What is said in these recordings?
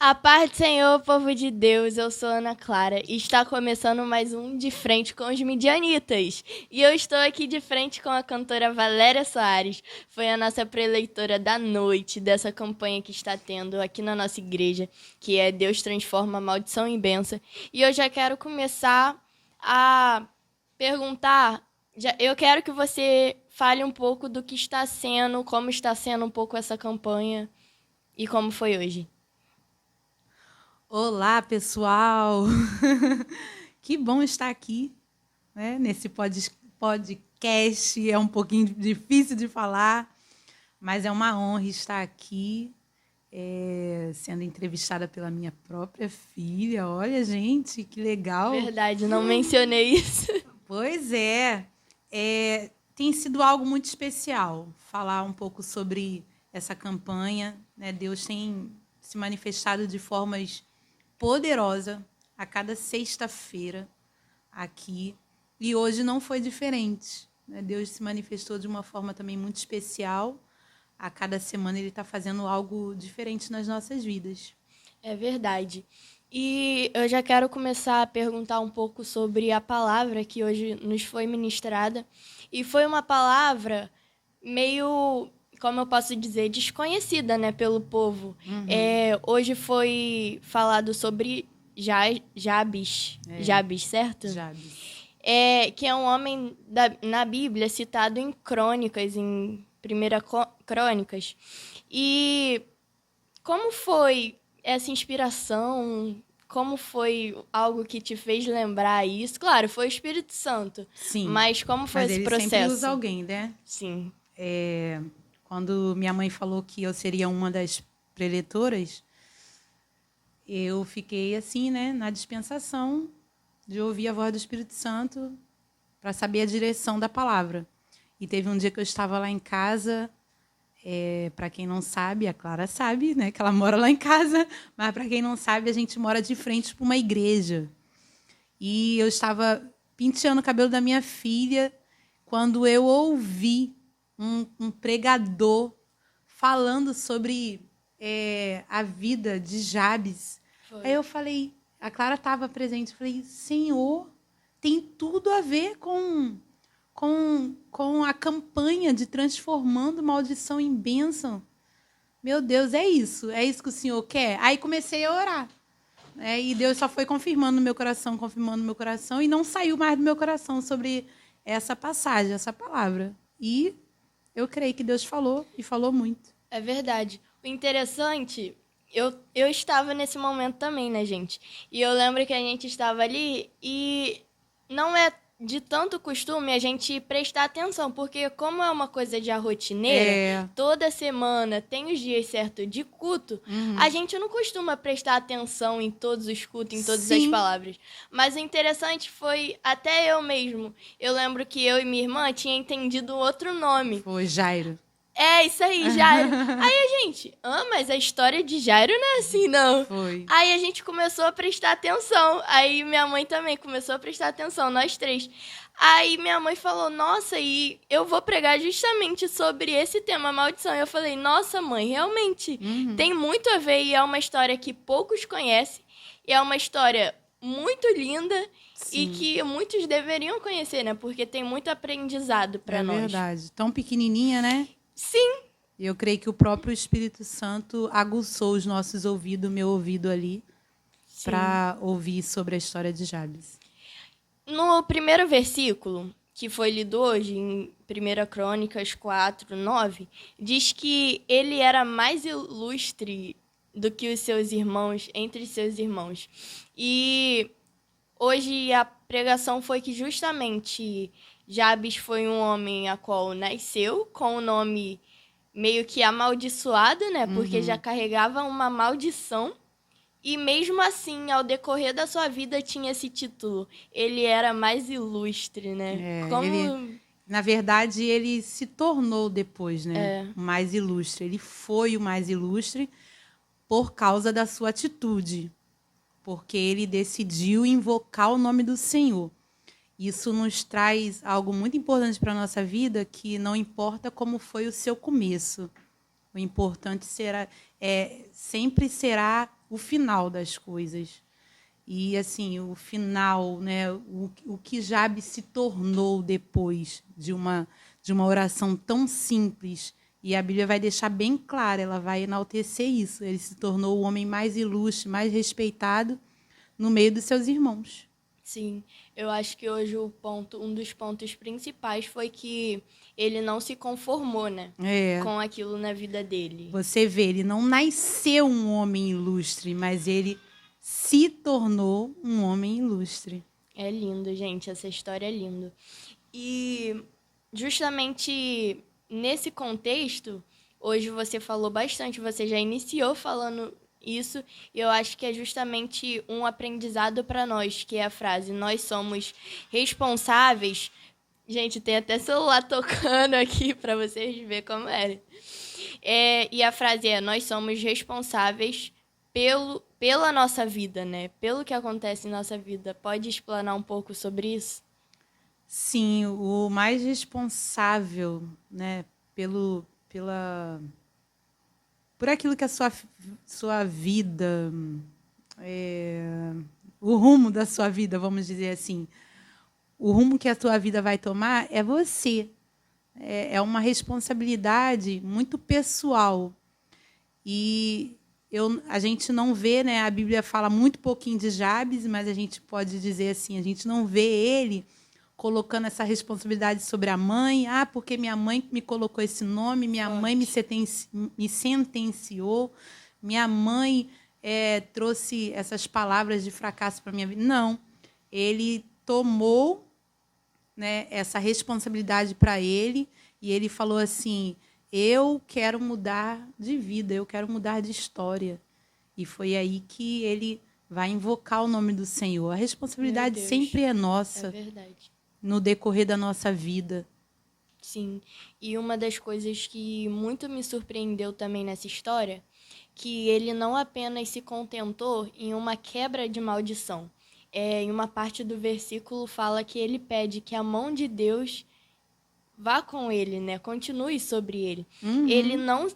A paz do Senhor, povo de Deus, eu sou Ana Clara e está começando mais um De Frente com os Midianitas. E eu estou aqui de frente com a cantora Valéria Soares. Foi a nossa preleitora da noite dessa campanha que está tendo aqui na nossa igreja, que é Deus Transforma Maldição em Bênção. E eu já quero começar a perguntar, eu quero que você fale um pouco do que está sendo, como está sendo um pouco essa campanha e como foi hoje. Olá, pessoal! Que bom estar aqui, né, nesse podcast. É um pouquinho difícil de falar, mas é uma honra estar aqui, sendo entrevistada pela minha própria filha. Olha, gente, que legal! Verdade, não mencionei isso. Pois tem sido algo muito especial falar um pouco sobre essa campanha, né? Deus tem se manifestado de formas poderosa a cada sexta-feira aqui, e hoje não foi diferente, né? Deus se manifestou de uma forma também muito especial. A cada semana ele está fazendo algo diferente nas nossas vidas. É verdade. E eu já quero começar a perguntar um pouco sobre a palavra que hoje nos foi ministrada. E foi uma palavra meio, como eu posso dizer, desconhecida, né, pelo povo. Hoje foi falado sobre Jabes, certo? Jabes. Que é um homem na Bíblia citado em Crônicas, em Primeira Crônicas. E como foi essa inspiração? Como foi algo que te fez lembrar isso? Claro, foi o Espírito Santo. Sim. Mas como foi esse processo? Mas ele sempre usa alguém, né? Sim. Quando minha mãe falou que eu seria uma das preletoras, eu fiquei assim, né, na dispensação de ouvir a voz do Espírito Santo para saber a direção da palavra. E teve um dia que eu estava lá em casa, para quem não sabe, a Clara sabe, né, que ela mora lá em casa, mas para quem não sabe, a gente mora de frente para uma igreja. E eu estava penteando o cabelo da minha filha quando eu ouvi um pregador falando sobre a vida de Jabes. Foi. Aí eu falei, a Clara estava presente, eu falei, Senhor, tem tudo a ver com a campanha de transformando maldição em bênção. Meu Deus, é isso que o Senhor quer? Aí comecei a orar. E Deus só foi confirmando no meu coração, e não saiu mais do meu coração sobre essa passagem, essa palavra. E eu creio que Deus falou, e falou muito. É verdade. O interessante, eu estava nesse momento também, né, gente? E eu lembro que a gente estava ali e não é de tanto costume a gente prestar atenção, porque como é uma coisa já rotineira, toda semana tem os dias certos de culto, a gente não costuma prestar atenção em todos os cultos, em todas as palavras. Mas o interessante foi, até eu mesmo, eu lembro que eu e minha irmã tinha entendido outro nome. Foi Jairo. É, isso aí, Jairo. Aí a gente, mas a história de Jairo não é assim, não. Foi. Aí a gente começou a prestar atenção. Aí minha mãe também começou a prestar atenção, nós três. Aí minha mãe falou, nossa, e eu vou pregar justamente sobre esse tema, maldição. E eu falei, nossa, mãe, realmente tem muito a ver e é uma história que poucos conhecem. E é uma história muito linda. Sim. E que muitos deveriam conhecer, né? Porque tem muito aprendizado para nós. É verdade. Tão pequenininha, né? Sim. Eu creio que o próprio Espírito Santo aguçou os nossos ouvidos, meu ouvido ali, para ouvir sobre a história de Jabes. No primeiro versículo, que foi lido hoje, em 1 Crônicas 4, 9, diz que ele era mais ilustre do que os seus irmãos, entre seus irmãos. E hoje a pregação foi que justamente Jabes foi um homem a qual nasceu com o nome meio que amaldiçoado, né? Porque já carregava uma maldição. E mesmo assim, ao decorrer da sua vida, tinha esse título. Ele era mais ilustre, né? Na verdade, ele se tornou depois, né? O mais ilustre. Ele foi o mais ilustre por causa da sua atitude. Porque ele decidiu invocar o nome do Senhor. Isso nos traz algo muito importante para a nossa vida, que não importa como foi o seu começo. O importante sempre será o final das coisas. E, assim, o final, né, o que Jabes se tornou depois de uma oração tão simples. E a Bíblia vai deixar bem clara, ela vai enaltecer isso. Ele se tornou o homem mais ilustre, mais respeitado no meio dos seus irmãos. Sim, eu acho que hoje um dos pontos principais foi que ele não se conformou, né, com aquilo na vida dele. Você vê, ele não nasceu um homem ilustre, mas ele se tornou um homem ilustre. É lindo, gente, essa história é linda. E justamente nesse contexto, hoje você falou bastante, você já iniciou falando isso, e eu acho que é justamente um aprendizado para nós, que é a frase: nós somos responsáveis. Gente, tem até celular tocando aqui para vocês verem como é. E a frase é: nós somos responsáveis pela nossa vida, né? Pelo que acontece em nossa vida. Pode explanar um pouco sobre isso? Sim, o mais responsável, né, por aquilo que a sua vida, o rumo da sua vida, vamos dizer assim, o rumo que a sua vida vai tomar é você. É uma responsabilidade muito pessoal. E a gente não vê, né, a Bíblia fala muito pouquinho de Jabes, mas a gente pode dizer assim, a gente não vê ele colocando essa responsabilidade sobre a mãe. Porque minha mãe me colocou esse nome, minha mãe me sentenciou, minha mãe trouxe essas palavras de fracasso para a minha vida. Não, ele tomou, né, essa responsabilidade para ele, e ele falou assim: eu quero mudar de vida, eu quero mudar de história. E foi aí que ele vai invocar o nome do Senhor. A responsabilidade sempre é nossa. É verdade. No decorrer da nossa vida. Sim, e uma das coisas que muito me surpreendeu também nessa história, que ele não apenas se contentou em uma quebra de maldição. Em uma parte do versículo fala que ele pede que a mão de Deus vá com ele, né? Continue sobre ele. Ele não,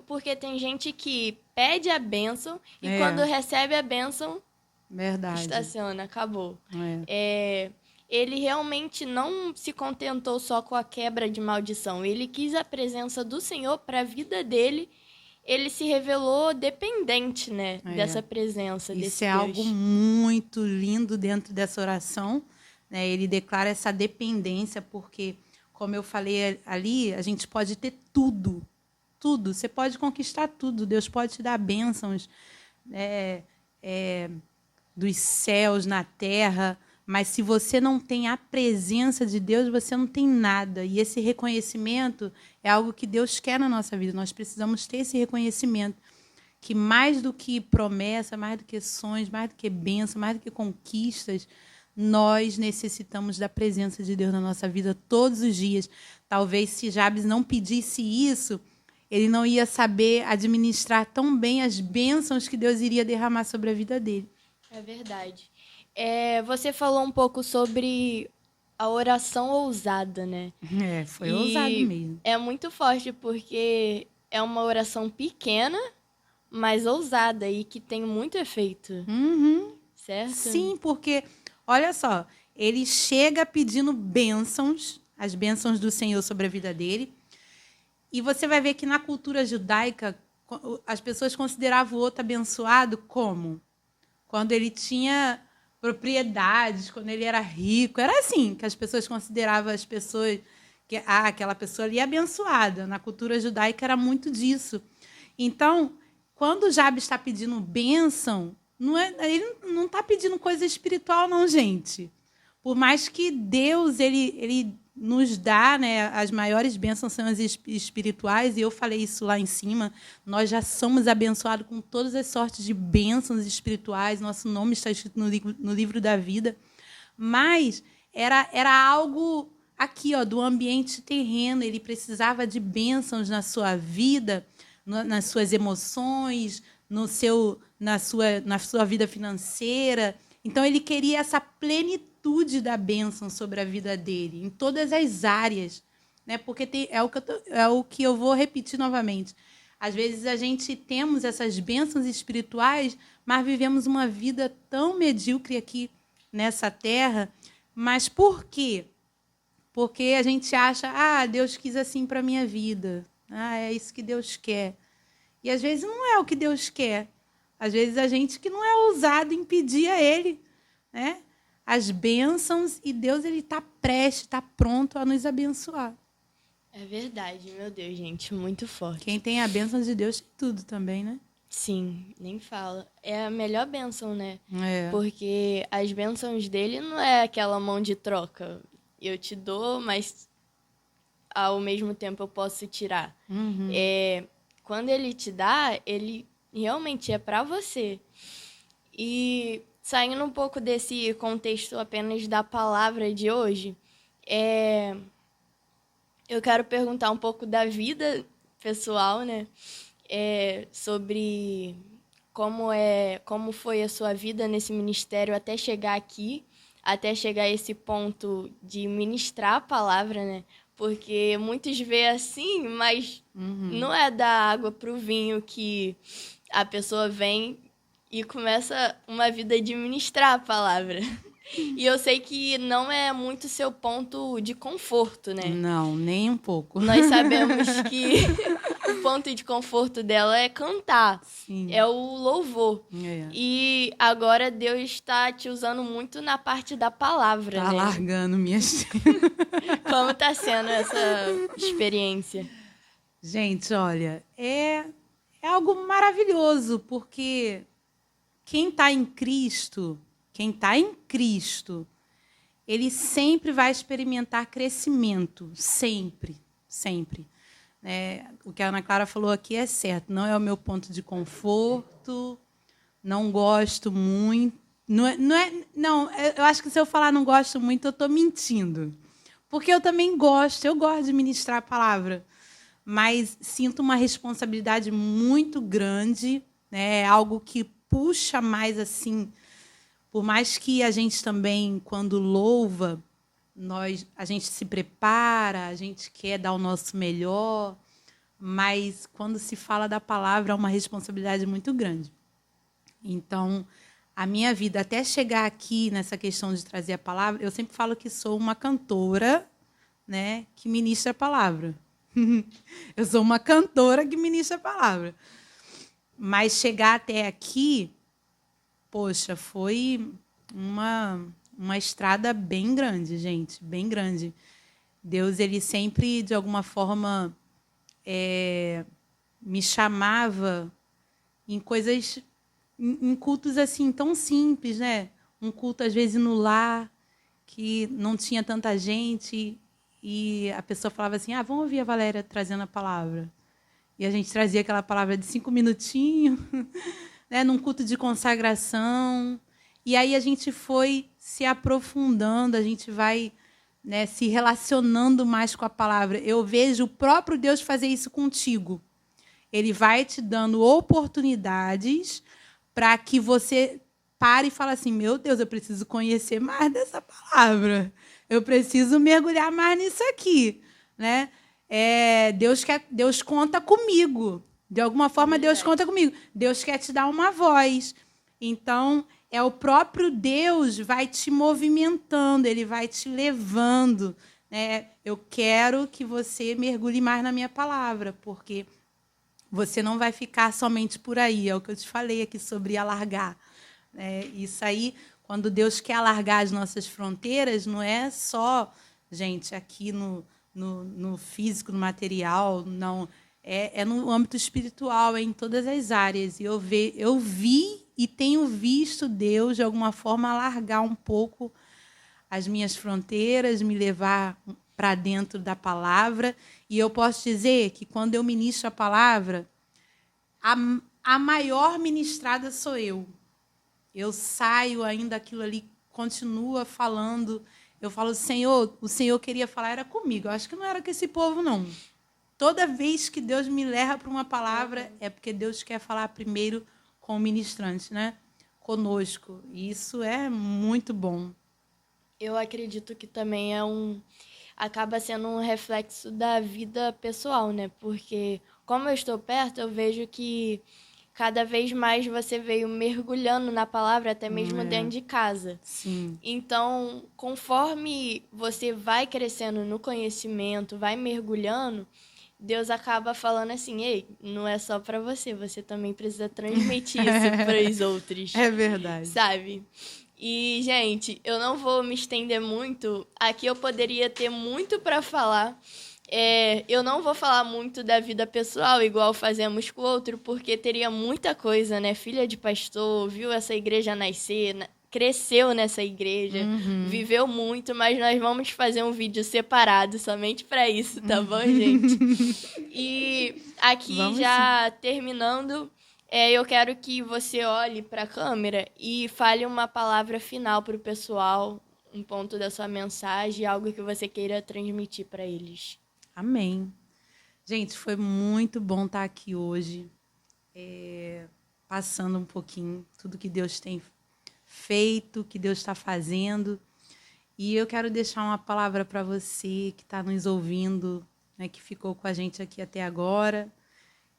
porque tem gente que pede a bênção e quando recebe a bênção, estaciona, acabou. Ele realmente não se contentou só com a quebra de maldição. Ele quis a presença do Senhor para a vida dele. Ele se revelou dependente, né, dessa presença, desse Deus. Isso é algo muito lindo dentro dessa oração, né? Ele declara essa dependência, porque, como eu falei ali, a gente pode ter tudo. Tudo. Você pode conquistar tudo. Deus pode te dar bênçãos dos céus na terra, mas se você não tem a presença de Deus, você não tem nada. E esse reconhecimento é algo que Deus quer na nossa vida. Nós precisamos ter esse reconhecimento, que mais do que promessa, mais do que sonhos, mais do que bênção, mais do que conquistas, nós necessitamos da presença de Deus na nossa vida todos os dias. Talvez se Jabes não pedisse isso, ele não ia saber administrar tão bem as bênçãos que Deus iria derramar sobre a vida dele. É verdade. Você falou um pouco sobre a oração ousada, né? Foi ousado mesmo. É muito forte, porque é uma oração pequena, mas ousada e que tem muito efeito. Certo? Sim, porque, olha só, ele chega pedindo bênçãos, as bênçãos do Senhor sobre a vida dele, e você vai ver que na cultura judaica, as pessoas consideravam o outro abençoado como? Quando ele tinha propriedades, quando ele era rico. Era assim que as pessoas consideravam as pessoas, que aquela pessoa ali é abençoada. Na cultura judaica era muito disso. Então, quando Jabes está pedindo bênção, ele não está pedindo coisa espiritual, não, gente. Por mais que Deus ele nos dá, né, as maiores bênçãos são as espirituais, e eu falei isso lá em cima, nós já somos abençoados com todas as sortes de bênçãos espirituais, nosso nome está escrito no livro da vida, mas era algo aqui, do ambiente terreno. Ele precisava de bênçãos na sua vida, nas suas emoções, na sua vida financeira. Então, ele queria essa plenitude da bênção sobre a vida dele, em todas as áreas, né? Porque é o que eu vou repetir novamente. Às vezes a gente temos essas bênçãos espirituais, mas vivemos uma vida tão medíocre aqui nessa terra. Mas por quê? Porque a gente acha, Deus quis assim para a minha vida. É isso que Deus quer. E às vezes não é o que Deus quer. Às vezes a gente que não é ousado em pedir a Ele, né, as bênçãos, e Deus está prestes, está pronto a nos abençoar. É verdade, meu Deus, gente, muito forte. Quem tem a bênção de Deus tem tudo também, né? Sim, nem fala. É a melhor bênção, né? É. Porque as bênçãos dele não é aquela mão de troca. Eu te dou, mas ao mesmo tempo eu posso tirar. Quando ele te dá, ele realmente é para você. E saindo um pouco desse contexto apenas da palavra de hoje, eu quero perguntar um pouco da vida pessoal, né? Sobre como foi a sua vida nesse ministério até chegar aqui, até chegar a esse ponto de ministrar a palavra, né? Porque muitos veem assim, mas não é da água pro vinho que a pessoa vem e começa uma vida de ministrar a palavra. E eu sei que não é muito seu ponto de conforto, né? Não, nem um pouco. Nós sabemos que o ponto de conforto dela é cantar. Sim. É o louvor. É. E agora Deus está te usando muito na parte da palavra, Tá né? largando minhas... Como tá sendo essa experiência? Gente, olha, é algo maravilhoso, porque quem está em Cristo, ele sempre vai experimentar crescimento, sempre, sempre. O que a Ana Clara falou aqui é certo, não é o meu ponto de conforto, não gosto muito. Não, eu acho que se eu falar não gosto muito, eu estou mentindo. Porque eu também gosto de ministrar a palavra, mas sinto uma responsabilidade muito grande, né? Algo que puxa mais assim. Por mais que a gente também, quando louva, a gente se prepara, a gente quer dar o nosso melhor, mas quando se fala da palavra, é uma responsabilidade muito grande. Então, a minha vida, até chegar aqui nessa questão de trazer a palavra, eu sempre falo que sou uma cantora, né, que ministra a palavra. Eu sou uma cantora que ministra a palavra. Mas chegar até aqui, poxa, foi uma estrada bem grande, gente, bem grande. Deus, ele sempre, de alguma forma, me chamava em coisas, em cultos assim tão simples, né? Um culto, às vezes, no lar, que não tinha tanta gente, e a pessoa falava assim, vamos ouvir a Valéria trazendo a palavra. E a gente trazia aquela palavra de 5 minutinhos, né, num culto de consagração. E aí a gente foi se aprofundando, a gente vai, né, se relacionando mais com a palavra. Eu vejo o próprio Deus fazer isso contigo. Ele vai te dando oportunidades para que você pare e fale assim, meu Deus, eu preciso conhecer mais dessa palavra. Eu preciso mergulhar mais nisso aqui, né? Deus conta comigo. De alguma forma, Deus conta comigo. Deus quer te dar uma voz. Então, o próprio Deus vai te movimentando, ele vai te levando, né? Eu quero que você mergulhe mais na minha palavra, porque você não vai ficar somente por aí. É o que eu te falei aqui sobre alargar. Isso aí, quando Deus quer alargar as nossas fronteiras, não é só, gente, aqui no físico, no material, não. É no âmbito espiritual, em todas as áreas. E eu vi e tenho visto Deus, de alguma forma, alargar um pouco as minhas fronteiras, me levar para dentro da palavra. E eu posso dizer que, quando eu ministro a palavra, a maior ministrada sou eu. Eu saio ainda, aquilo ali continua falando. Eu falo, Senhor, o Senhor queria falar, era comigo. Eu acho que não era com esse povo, não. Toda vez que Deus me leva para uma palavra, é porque Deus quer falar primeiro com o ministrante, né? Conosco. E isso é muito bom. Eu acredito que também acaba sendo um reflexo da vida pessoal, né? Porque como eu estou perto, eu vejo que cada vez mais você veio mergulhando na palavra, até mesmo dentro de casa. Sim. Então, conforme você vai crescendo no conhecimento, vai mergulhando, Deus acaba falando assim, ei, não é só para você, você também precisa transmitir isso para os outros. É verdade. Sabe? E, gente, eu não vou me estender muito. Aqui eu poderia ter muito para falar. Eu não vou falar muito da vida pessoal, igual fazemos com o outro, porque teria muita coisa, né? Filha de pastor, viu essa igreja nascer, cresceu nessa igreja, viveu muito, mas nós vamos fazer um vídeo separado somente para isso, tá bom, gente? E aqui Vamos já terminando, eu quero que você olhe para a câmera e fale uma palavra final para o pessoal, um ponto da sua mensagem, algo que você queira transmitir para eles. Amém. Gente, foi muito bom estar aqui hoje, passando um pouquinho tudo que Deus tem feito, que Deus está fazendo. E eu quero deixar uma palavra para você que está nos ouvindo, né, que ficou com a gente aqui até agora.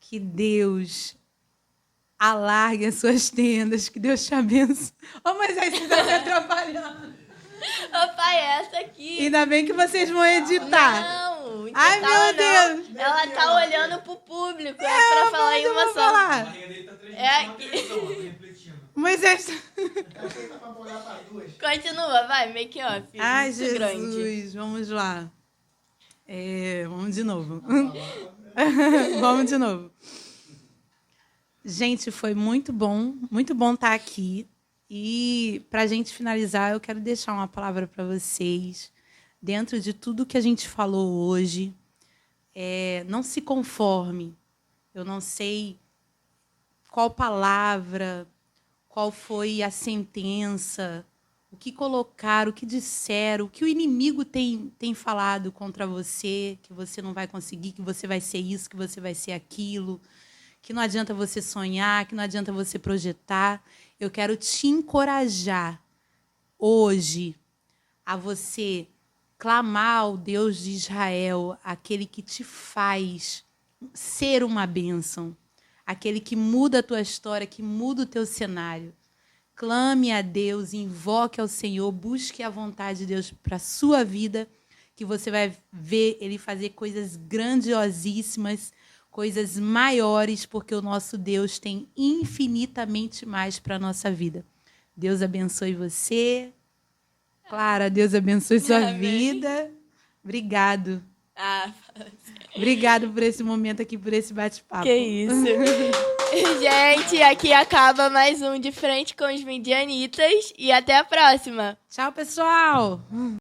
Que Deus alargue as suas tendas, que Deus te abençoe. Ô, mas aí você está me atrapalhando. Ô, pai, essa aqui. Ainda bem que vocês vão editar. Não, ai, meu Deus. Ela tá olhando pro público, pra falar em uma só. A barriga dele tá aqui. refletindo. Moisés. Continua, vai, make off. Ai, muito Jesus, grande. Vamos lá. Vamos de novo. Vamos de novo. Gente, foi muito bom estar aqui. E, para a gente finalizar, eu quero deixar uma palavra para vocês. Dentro de tudo que a gente falou hoje, não se conforme. Eu não sei qual palavra, qual foi a sentença, o que colocaram, o que disseram, o que o inimigo tem falado contra você, que você não vai conseguir, que você vai ser isso, que você vai ser aquilo, que não adianta você sonhar, que não adianta você projetar. Eu quero te encorajar hoje a você clamar ao Deus de Israel, aquele que te faz ser uma bênção, aquele que muda a tua história, que muda o teu cenário. Clame a Deus, invoque ao Senhor, busque a vontade de Deus para a sua vida, que você vai ver Ele fazer coisas grandiosíssimas, coisas maiores, porque o nosso Deus tem infinitamente mais para a nossa vida. Deus abençoe você. Clara, Deus abençoe sua vida. Obrigado. Obrigado por esse momento aqui, por esse bate-papo. Que isso. Gente, aqui acaba mais um De Frente com os Midianitas. E até a próxima. Tchau, pessoal.